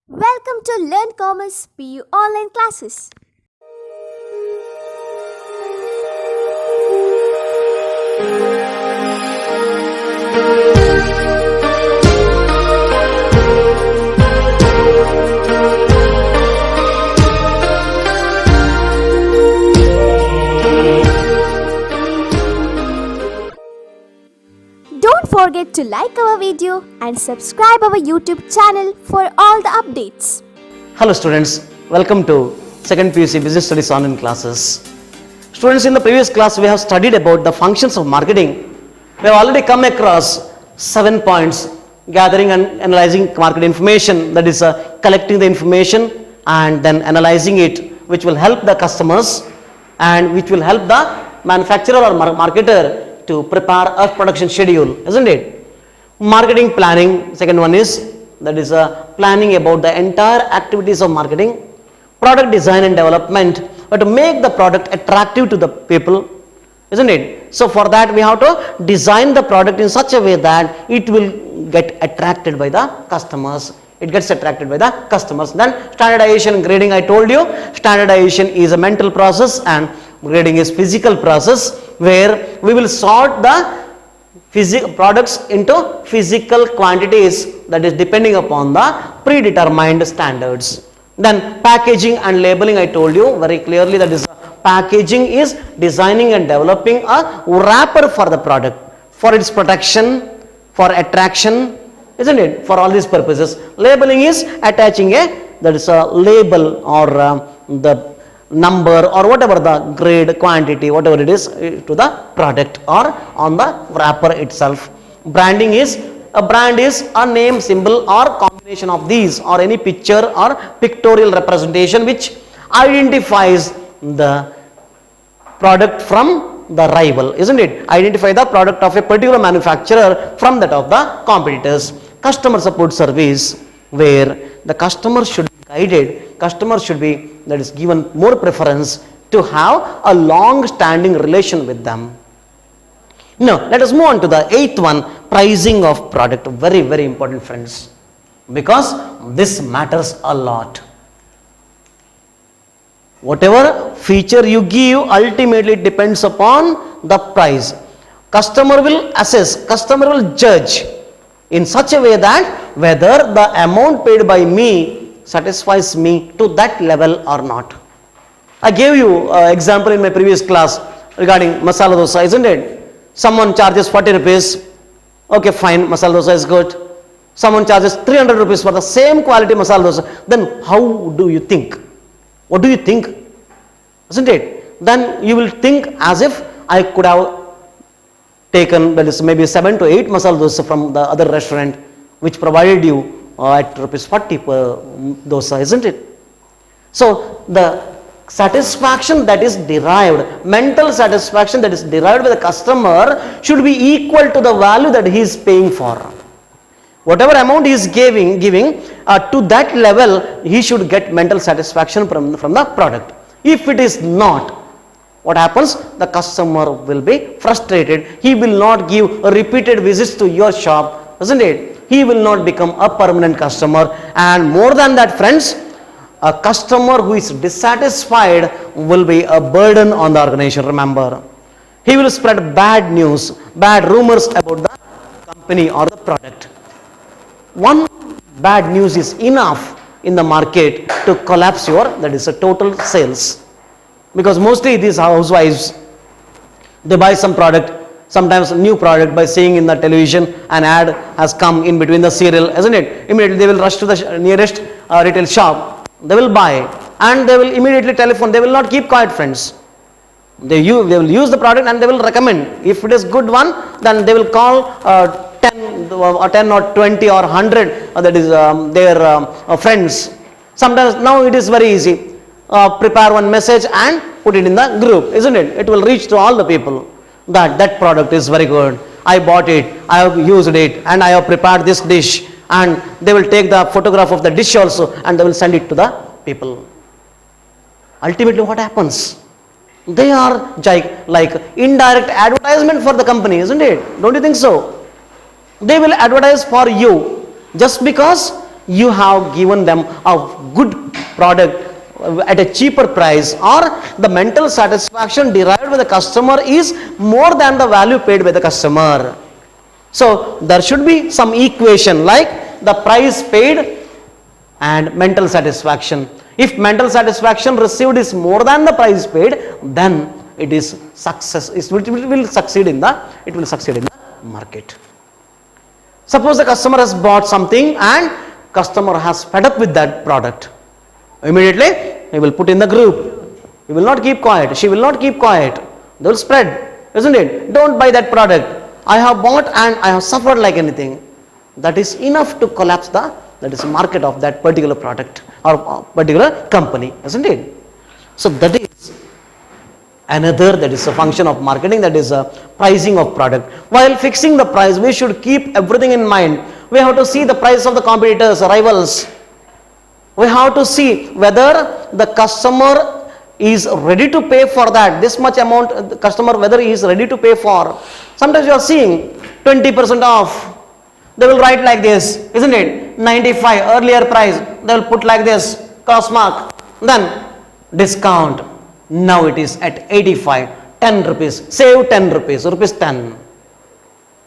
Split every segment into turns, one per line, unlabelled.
Welcome to Learn Commerce PU online classes. Don't forget to like our video and subscribe our YouTube channel for all the updates.
Hello students, welcome to second PUC Business Studies online classes. Students, in the previous class we have studied about the functions of marketing. We have already come across 7 points: gathering and analyzing market information, that is collecting the information and then analyzing it, which will help the customers and which will help the manufacturer or marketer to prepare a production schedule, isn't it? Marketing planning, second one is, that is planning about the entire activities of marketing. Product design and development, but to make the product attractive to the people, isn't it? So for that we have to design the product in such a way that it will get attracted by the customers. It gets attracted by the customers. Then standardization and grading, I told you, standardization is a mental process and grading is physical process, where we will sort the products into physical quantities, that is depending upon the predetermined standards. Then packaging and labeling, I told you very clearly, that is packaging is designing and developing a wrapper for the product, for its protection, for attraction, isn't it? For all these purposes. Labeling is attaching that is a label or the number or whatever the grade, quantity, whatever it is to the product or on the wrapper itself. Branding is, a brand is a name, symbol or combination of these, or any picture or pictorial representation which identifies the product from the rival, isn't it? Identify the product of a particular manufacturer from that of the competitors. Customer support service, where the customer should be guided, customer should be, that is given more preference to have a long standing relation with them. Now let us move on to the 8th one, pricing of product. Very, very important, friends, because this matters a lot. Whatever feature you give, ultimately it depends upon the price. Customer will assess, customer will judge in such a way that whether the amount paid by me satisfies me to that level or not. I gave you an example in my previous class regarding masala dosa, isn't it? Someone charges 40 rupees, okay fine, masala dosa is good. Someone charges 300 rupees for the same quality masala dosa, then how do you think? What do you think? Isn't it? Then you will think as if I could have taken, that is maybe 7 to 8 masala dosa from the other restaurant which provided you at rupees 40 per dosa, isn't it? So the satisfaction that is derived, mental satisfaction that is derived by the customer should be equal to the value that he is paying for. Whatever amount he is giving to that level, he should get mental satisfaction from the product. If it is not, what happens? The customer will be frustrated. He will not give repeated visits to your shop, isn't it? He will not become a permanent customer. And more than that, friends, a customer who is dissatisfied will be a burden on the organization. Remember, he will spread bad news, bad rumors about the company or the product. One bad news is enough in the market to collapse your, that is a total sales. Because mostly these housewives, they buy some product, sometimes a new product, by seeing in the television an ad has come in between the serial, isn't it? Immediately they will rush to the nearest retail shop, they will buy and they will immediately telephone. They will not keep quiet, friends. They will use the product and they will recommend. If it is good one, then they will call 10 or 20 or 100 that is their friends. Sometimes now it is very easy. Prepare one message and put it in the group, isn't it? It will reach to all the people that product is very good. I bought it, I have used it, and I have prepared this dish. And they will take the photograph of the dish also and they will send it to the people. Ultimately what happens? They are like indirect advertisement for the company, isn't it? Don't you think so? They will advertise for you just because you have given them a good product at a cheaper price, or the mental satisfaction derived by the customer is more than the value paid by the customer. So there should be some equation like the price paid and mental satisfaction. If mental satisfaction received is more than the price paid, then it is success. It will succeed in the market. Suppose the customer has bought something and customer has fed up with that product. Immediately he will put in the group. He will not keep quiet. She will not keep quiet. They will spread, isn't it? Don't buy that product. I have bought and I have suffered like anything. That is enough to collapse the market of that particular product or particular company, isn't it? So that is another, that is a function of marketing, that is a pricing of product. While fixing the price, we should keep everything in mind. We have to see the price of the competitors, rivals. We have to see whether the customer is ready to pay for that, this much amount, the customer whether he is ready to pay for. Sometimes you are seeing 20% off. They will write like this, isn't it? 95 earlier price, they will put like this, cross mark. Then discount. Now it is at 85, 10 rupees, save 10 rupees, rupees 10.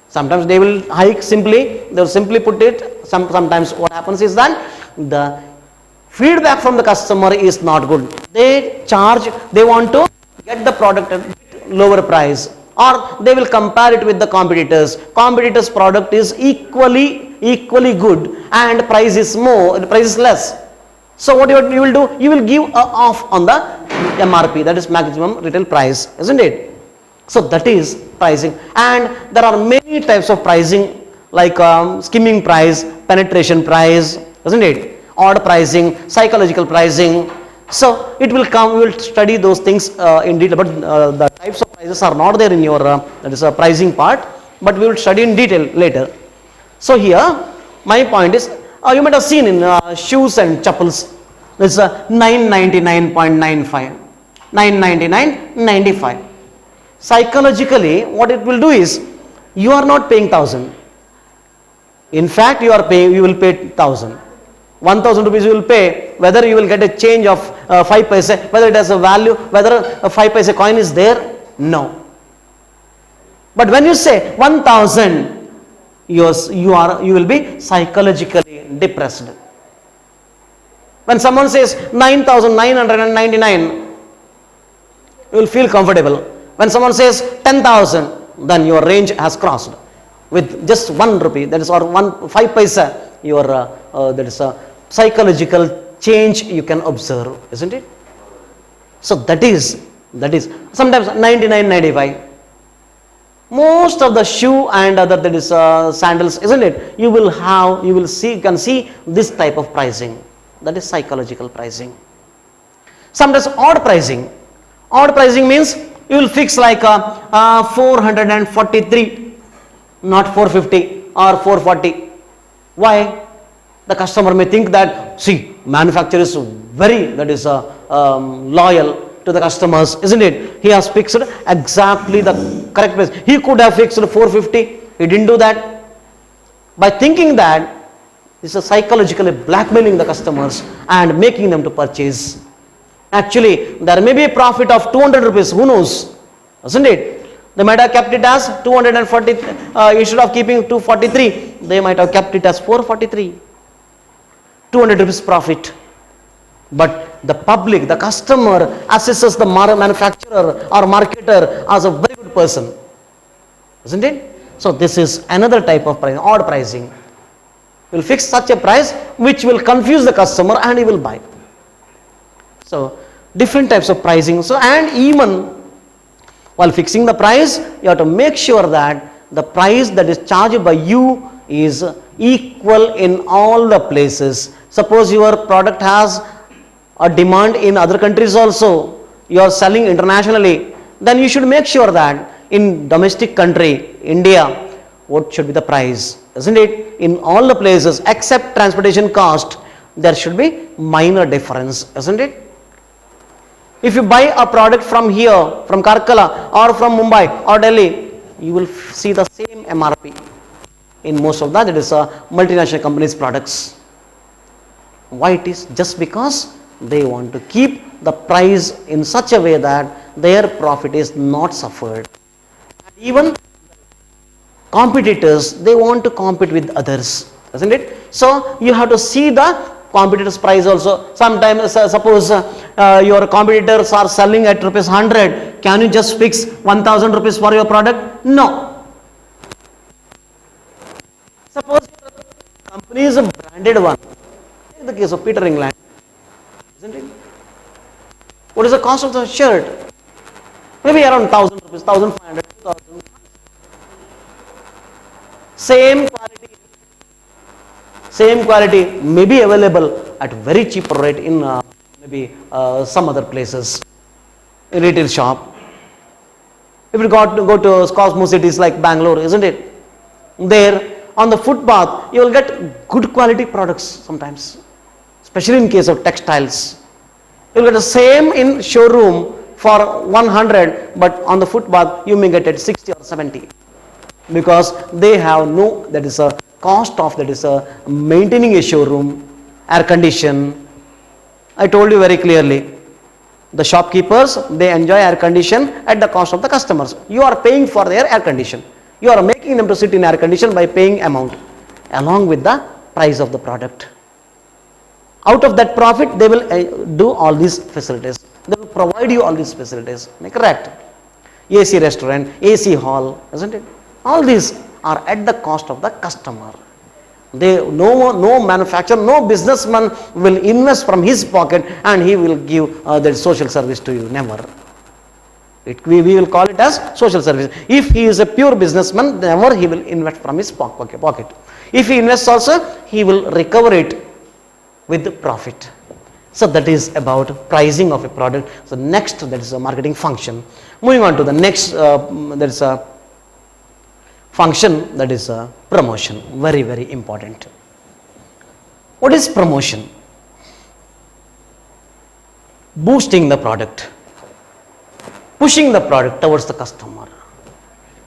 Sometimes they will hike simply, they will simply put it. Sometimes what happens is that the feedback from the customer is not good. They want to get the product at lower price, or they will compare it with the competitors. Competitors' product is equally good and price is less. So what you will do, you will give off on the MRP, that is maximum retail price, isn't it? So that is pricing. And there are many types of pricing, like skimming price, penetration price, isn't it? Odd pricing, psychological pricing. So it will come, we will study those things in detail, but the types of prices are not there in your that is a pricing part, but we will study in detail later. So here my point is, you might have seen in shoes and chappals, it's 999.95, 999.95. Psychologically what it will do is, you are not paying 1000. In fact you will pay 1000. 1000 rupees you will pay, whether you will get a change of 5 paise, whether it has a value, whether a 5 paise coin is there, no. But when you say 1000, you will be psychologically depressed. When someone says 9999, you will feel comfortable. When someone says 10,000, then your range has crossed. With just 1 rupee, that is, or 5 paise, your that is a psychological change you can observe, isn't it? So that is sometimes 99.95. Most of the shoe and other, that is sandals, isn't it? You can see this type of pricing. That is psychological pricing. Sometimes odd pricing. Odd pricing means you will fix like 443, not 450 or 440. Why? The customer may think that, see, manufacturer is very, that is loyal to the customers, isn't it? He has fixed exactly the correct price. He could have fixed 450. He didn't do that. By thinking that, this is psychologically blackmailing the customers and making them to purchase. Actually, there may be a profit of 200 rupees. Who knows? Isn't it? They might have kept it as 240, instead of keeping 243, they might have kept it as 443. 200 rupees profit. But the public, the customer assesses the manufacturer or marketer as a very good person. Isn't it? So this is another type of pricing, odd pricing. You will fix such a price which will confuse the customer and he will buy. So different types of pricing. So, and even while fixing the price, you have to make sure that the price that is charged by you is equal in all the places. Suppose your product has a demand in other countries also, you are selling internationally, then you should make sure that in domestic country, India, what should be the price, isn't it? In all the places except transportation cost, there should be minor difference, isn't it? If you buy a product from here, from Karkala or from Mumbai or Delhi, you will see the same MRP in most of that, it is multinational companies' products. Why it is? Just because they want to keep the price in such a way that their profit is not suffered. Even competitors, they want to compete with others, isn't it? So you have to see the competitors price also. Sometimes suppose your competitors are selling at rupees 100, can you just fix 1000 rupees for your product? No. Suppose company is a branded one. Take the case of Peter England, isn't it? What is the cost of the shirt? Maybe around 1000 rupees, 1500, 2000. Same quality may be available at very cheaper rate in maybe some other places, a retail shop. If you go to Cosmo cities like Bangalore, isn't it? There on the footpath you will get good quality products sometimes, especially in case of textiles. You will get the same in showroom for 100, but on the footpath you may get it 60 or 70, because they have no, that is a cost of, that is a maintaining a showroom, air condition. I told you very clearly, the shopkeepers, they enjoy air condition at the cost of the customers. You are paying for their air condition. You are making them to sit in air condition by paying amount along with the price of the product. Out of that profit, they will do all these facilities. They will provide you all these facilities. Correct? AC restaurant, AC hall, isn't it? All these are at the cost of the customer. No manufacturer, no businessman will invest from his pocket and he will give that social service to you. Never. We will call it as social service. If he is a pure businessman, never he will invest from his pocket. If he invests also, he will recover it with profit. So that is about pricing of a product. So next, that is a marketing function. Moving on to the next, that is a function, that is a promotion. Very, very important. What is promotion? Boosting the product, pushing the product towards the customer,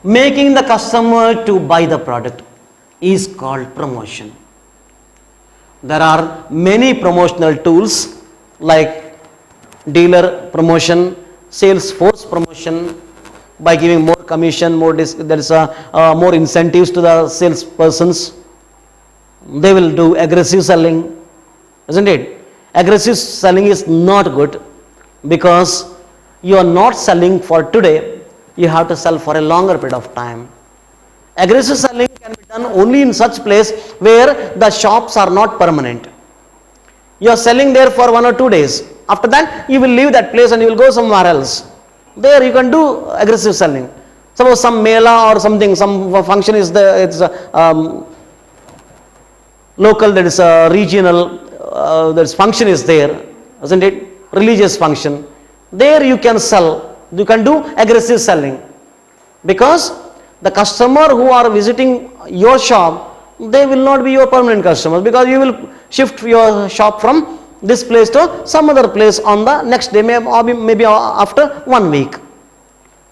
making the customer to buy the product is called promotion. There are many promotional tools like dealer promotion, sales force promotion, by giving more commission, more more incentives to the sales persons. They will do aggressive selling, isn't it? Aggressive selling is not good, because you are not selling for today, you have to sell for a longer period of time. Aggressive selling can be done only in such place where the shops are not permanent. You are selling there for 1 or 2 days. After that, you will leave that place and you will go somewhere else. There you can do aggressive selling. Suppose some mela or something, some function is there, it's local, that is a regional, function is there, isn't it? Religious function. There you can sell, you can do aggressive selling, because the customer who are visiting your shop, they will not be your permanent customers, because you will shift your shop from this place to some other place on the next day, maybe after 1 week.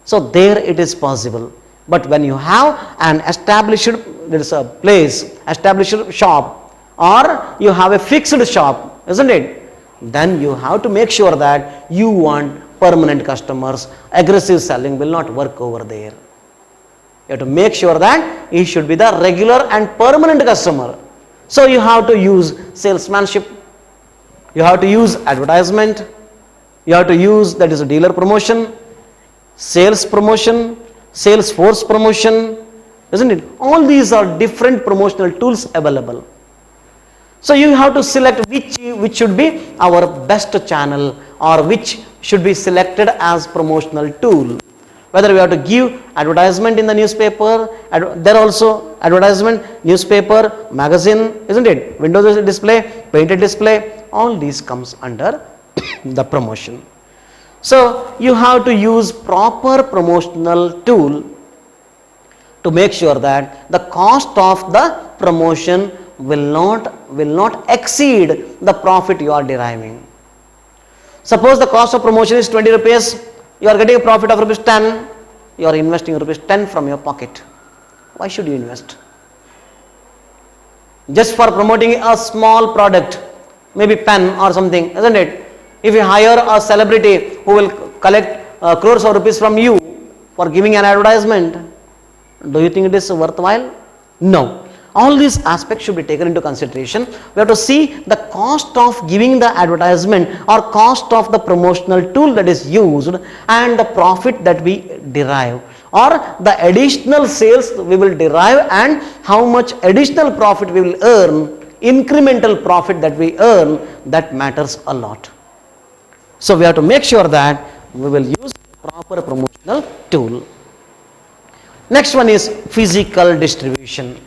So there it is possible. But when you have an established, there is a place, established shop, or you have a fixed shop, isn't it? Then you have to make sure that you want permanent customers. Aggressive selling will not work over there. You have to make sure that he should be the regular and permanent customer. So you have to use salesmanship, you have to use advertisement, you have to use, that is a dealer promotion, sales promotion, sales force promotion, isn't it? All these are different promotional tools available. So you have to select which should be our best channel, or which should be selected as promotional tool. Whether we have to give advertisement in the newspaper, there also advertisement, newspaper, magazine, isn't it? Windows display, painted display, all these comes under the promotion. So you have to use proper promotional tool to make sure that the cost of the promotion will not exceed the profit you are deriving. Suppose the cost of promotion is 20 rupees, you are getting a profit of rupees 10, you are investing rupees 10 from your pocket. Why should you invest? Just for promoting a small product, maybe pen or something, isn't it? If you hire a celebrity who will collect crores of rupees from you for giving an advertisement, do you think it is worthwhile? No. All these aspects should be taken into consideration. We have to see the cost of giving the advertisement or cost of the promotional tool that is used and the profit that we derive, or the additional sales we will derive and how much additional profit we will earn, incremental profit that we earn, that matters a lot. So we have to make sure that we will use proper promotional tool. Next one is physical distribution.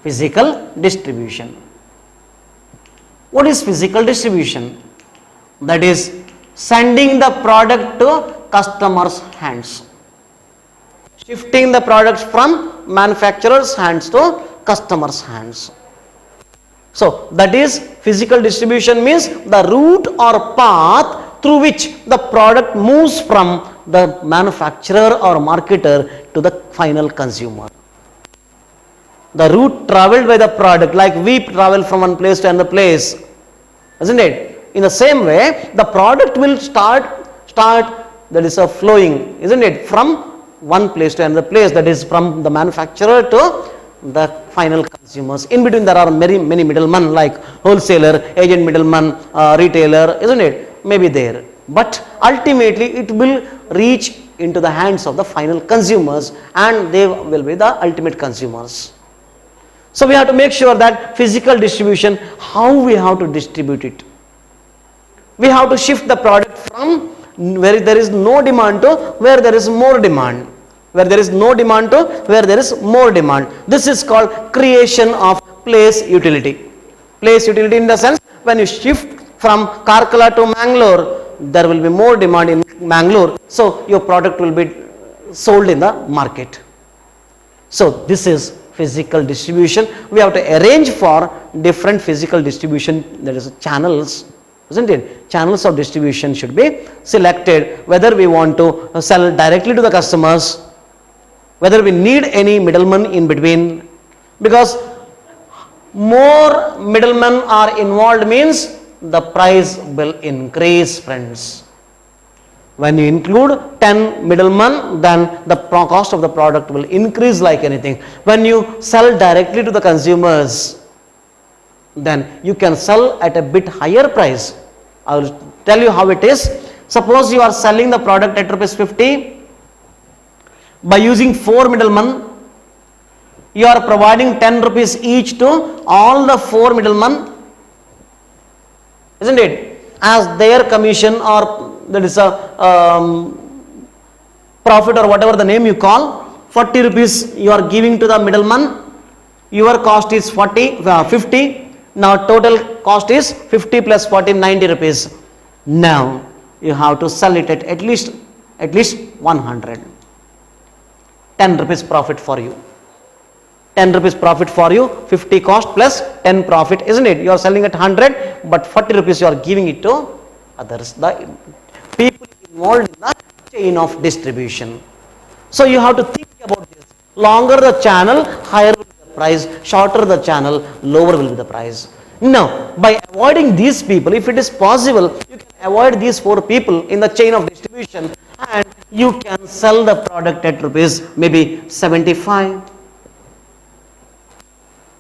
Physical distribution. What is physical distribution? That is sending the product to customers' hands. Shifting the products from manufacturer's hands to customers' hands. So that is physical distribution, means the route or path through which the product moves from the manufacturer or marketer to the final consumer. The route traveled by the product, like we travel from one place to another place, isn't it? In the same way, the product will start that is a flowing, isn't it, from one place to another place, that is from the manufacturer to the final consumers. In between there are many middlemen, like wholesaler, agent middleman, retailer, isn't it, maybe there. But ultimately it will reach into the hands of the final consumers and they will be the ultimate consumers. So we have to make sure that physical distribution, how we have to distribute it. We have to shift the product from where there is no demand to where there is more demand. Where there is no demand to where there is more demand. This is called creation of place utility. Place utility in the sense, when you shift from Karkala to Mangalore, there will be more demand in Mangalore, so your product will be sold in the market. So this is physical distribution. We have to arrange for different physical distribution, that is channels, isn't it? Channels of distribution should be selected, whether we want to sell directly to the customers, whether we need any middleman in between, because more middlemen are involved means the price will increase, friends. When you include 10 middlemen, then the cost of the product will increase like anything. When you sell directly to the consumers, then you can sell at a bit higher price. I will tell you how it is. Suppose you are selling the product at rupees 50. By using 4 middlemen, you are providing 10 rupees each to all the 4 middlemen, isn't it, as their commission, or that is a profit, or whatever the name you call. 40 rupees you are giving to the middleman, your cost is 50, now total cost is 50 plus 40, 90 rupees. Now you have to sell it at least 100. 10 rupees profit for you. 10 rupees profit for you, 50 cost plus 10 profit, isn't it? You are selling at 100, but 40 rupees you are giving it to others, the people involved in the chain of distribution. So you have to think about this. Longer the channel, higher will be the price. Shorter the channel, lower will be the price. Now, by avoiding these people, if it is possible, you can avoid these 4 people in the chain of distribution, and you can sell the product at rupees maybe 75.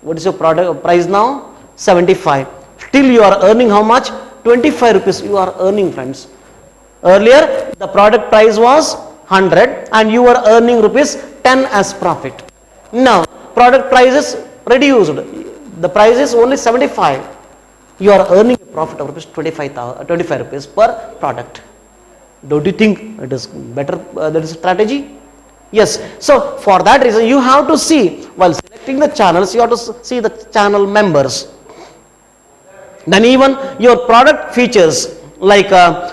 What is your product price now? 75. Still you are earning how much? 25 rupees you are earning, friends. Earlier the product price was 100 and you were earning rupees 10 as profit. Now product price is reduced. The price is only 75. You are earning a profit of rupees 25 rupees per product. Don't you think it is better, that is strategy? Yes. So for that reason you have to see, while selecting the channels, you have to see the channel members. Then even your product features, like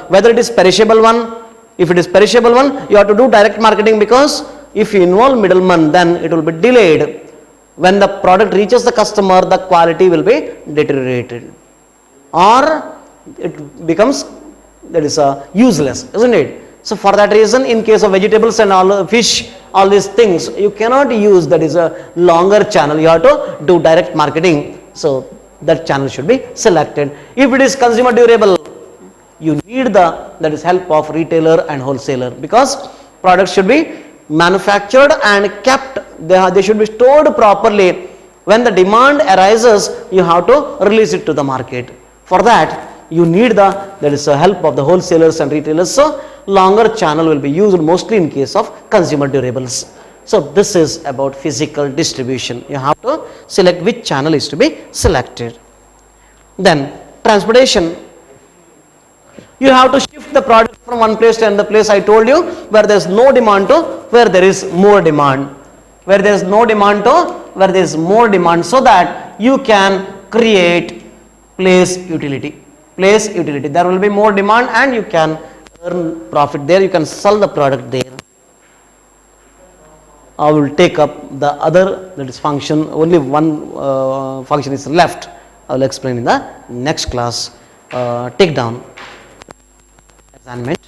whether it is perishable one. If it is perishable one, you have to do direct marketing, because if you involve middleman, then it will be delayed. When the product reaches the customer, the quality will be deteriorated, or it becomes, that is useless, isn't it? So for that reason, in case of vegetables and all fish, all these things, you cannot use, that is a longer channel. You have to do direct marketing. So that channel should be selected. If it is consumer durable, you need that is help of retailer and wholesaler, because products should be manufactured and kept, they should be stored properly. When the demand arises, you have to release it to the market. For that you need that is the help of the wholesalers and retailers. So longer channel will be used mostly in case of consumer durables. So this is about physical distribution. You have to select which channel is to be selected. Then transportation, you have to shift the product from one place to another place. I told you, where there is no demand to where there is more demand, where there is no demand to where there is more demand, so that you can create place utility. Place utility, there will be more demand and you can earn profit there, you can sell the product there. I will take up the other, that is function, only one function is left. I will explain in the next class. Take down assignment.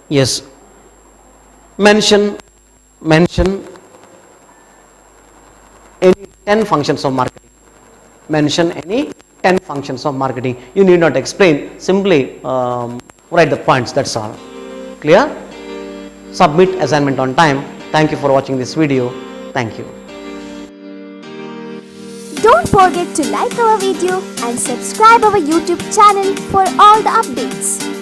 Yes, mention any 10 functions of marketing. Mention any 10 functions of marketing. You need not explain, simply write the points, that's all. Clear? Submit assignment on time. Thank you for watching this video. Thank you.
Don't forget to like our video and subscribe our YouTube channel for all the updates.